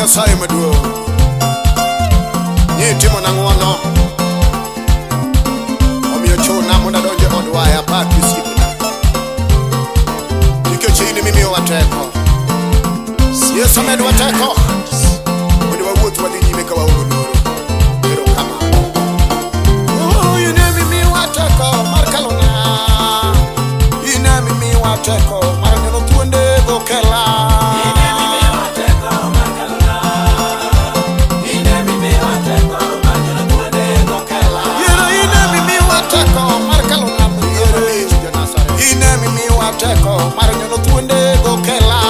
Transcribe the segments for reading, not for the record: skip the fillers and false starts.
Nyasaye maduong' nyitimo nang'wono omiyo chuna mondo adonj e od waya apaki osiepena nikech in mimiyowa teko. Yesu medwa teko mondo wawuoth wadhi nyime ka waonge luoro. Erokamano. In mimiyowa teko mar kalona, in mimiyowa teko mar nyono thuondego kela. Teko mar nyono thuondego kela.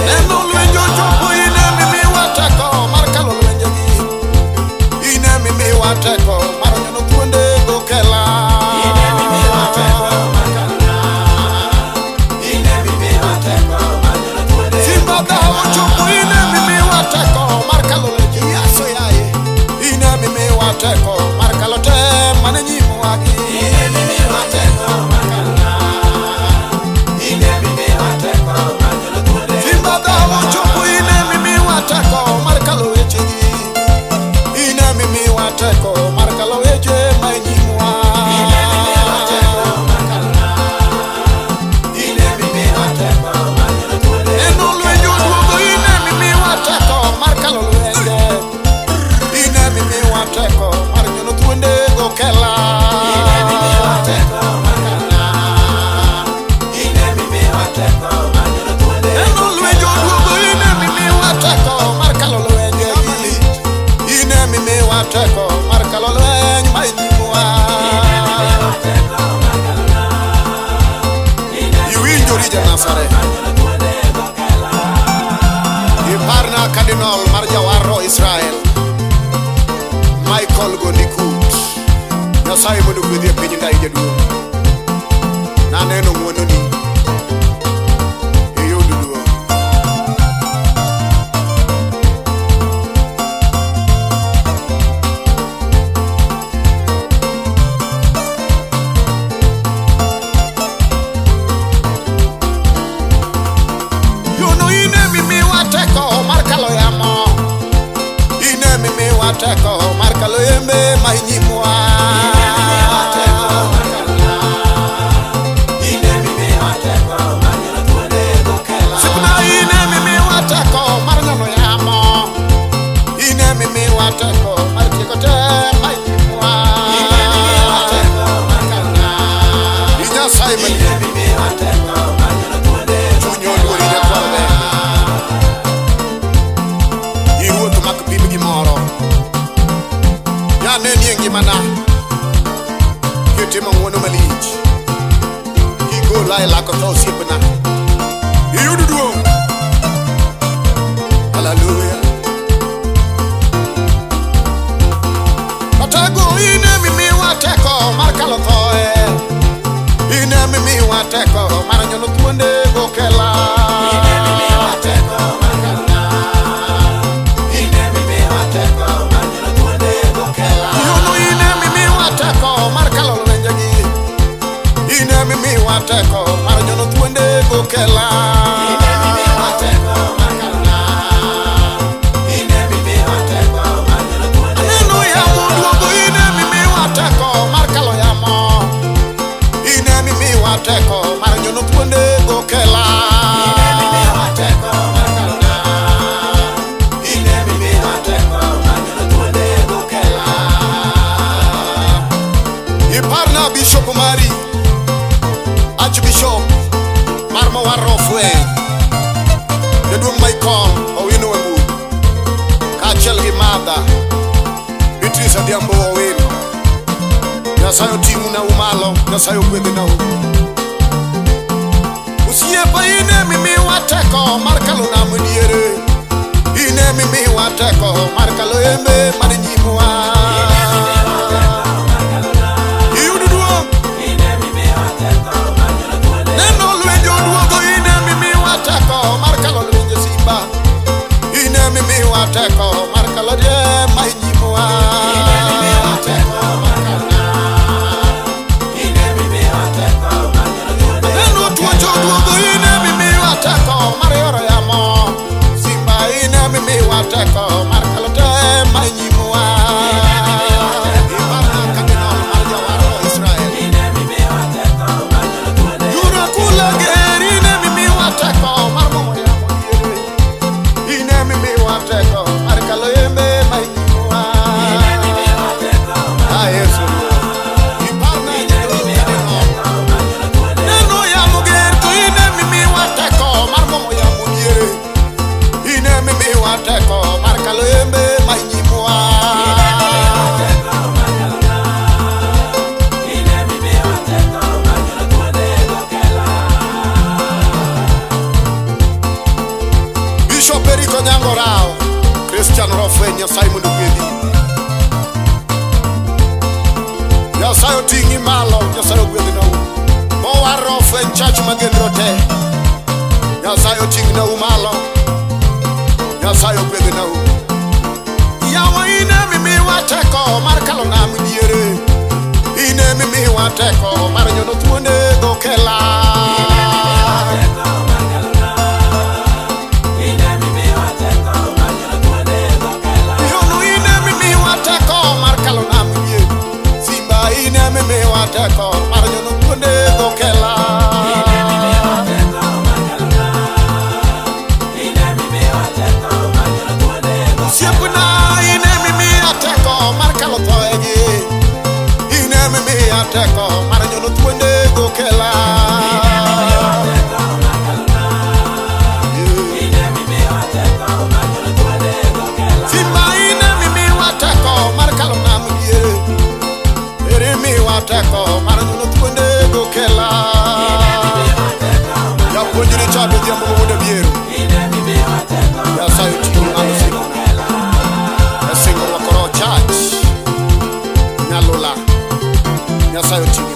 Neno lwenjo chopo, ine mimiwa teko mar kalo lwenjogi. Ine mimiwa teko mar nyono thuondego kela. Simba dhawo chopo, ine mimiwa teko mar kalo lwenjogi. Yaso yaye, ine mimiwa teko mar kalo te mane nyimo wagi. Ine mimiwa teko mar kalona, ine mimiwa teko mar nyono thuondego. Simba dhawo chopo, ine mimiwa teko mar kalo wechegi. Ine mimiwa teko mar kalo weche ma nyimwa. Ine mimiwa teko mar kalona, ine mimiwa teko mar nyono thuondego. Neno lwenjo duogo, ine mimiwa teko mar kalo lwenje. Ine mimiwa teko mar nyono thuondego kela. Ine mimiwa teko mar kalona, ine mimiwa teko mar nyono thuondego. Neno lwenjo duogo, ine mimiwa teko mar kalo lwenje. Ine mimiwa teko mar kalo lweny ma nyimwa. Iwinjori ja-Nazareth. Iparna Kardinal mar Jawaro Israel Michael Gondikut. Nyasaye mondo gwedhi e piny ndai jaduong'. Naneno ng'wononi iyud duong'. Yuno ine mimiwa teko mar kalo yamo. Ine mimiwa teko mar kalo yembe ma nyimwa. Ine mimiwa teko mar kalona, ine mimiwa teko mar nyono thuondego kela. Sipna ine mimiwa teko mar nyono yamo. Ine mimiwa teko mar tieko te ma nyimwa. Ine mimiwa teko mar kalona, Nyasaye ma ine mimiwa teko mar nyono thuondego. Chunyo duori jakwarne. Iruoth mak pim gimoro. Yaneni e ngimana kitimo ng'wono malich. Kigola e lako to osiepna iyud duong'. Hallelujah. Otego ine mimiwa teko mar kalo thoe. Ine mimiwa teko mar nyono thuondego kela. Ine mimiwa teko mar kalona, ine mimiwa teko mar nyono thuondego kela. Yuno ine mimiwa teko mar kalo lwenjegi. Ine mimiwa teko mar nyono thuondego kela. Ine mimiwa teko mar kalona, ine mimiwa teko mar nyono thuondego. Neno yamo duogo, ine mimiwa teko mar kalo yamo. Ine mimiwa teko mar nyono thuondego kela. Ine mimiwa teko mar kalona, ine mimiwa teko mar nyono thuondego kela. Iparna Bishop mari Archbishop mar Mawaro Fweny jaduong' Michael Owino Wambui kaachiel gi Mother Beatrice Adhiambo Owino. Nyasaye oting'una umalo, Nyasaye ogwedhena u. Osiepa ine mimiwa teko mar kalo nam diere. Ine mimiwa teko mar kalo yembe mar nyimwa. Iyud duong'. Neno lwenjo duogo, ine mimiwa teko mar kalo lwenje simba. Ine mimiwa teko mar kalo die ma nyimwa. Ine mimiwa teko mar kalona, ine mimiwa teko mar nyono thuondego. Neno Nyasaye mondo gwedhi. Nyasaye oting'i malo, Nyasaye ogwedhi nau. Mowaro fweny chach magendro te. Nyasaye oting'nau malo, Nyasaye ogwedhi nau. Yawa ine mimiwa teko mar kalo nam diere. Ine mimiwa teko mar nyono thuonde gokela. Mimiwa teko mar nyono thuonde gokela. Osiepna ine mimiya teko mar kalo thoegi. Ine mimiya teko mar nyono thuonde gokela. Simba ine mimiwa teko mar kalo nam diere. Mimiwa teko mar nyono thuonde gokela. Japuonjri chabe dhiambo moda biero. Nyasaye oting'i malo singona. E singo rwako roho chach. Nyalula. Nyasaye oting'i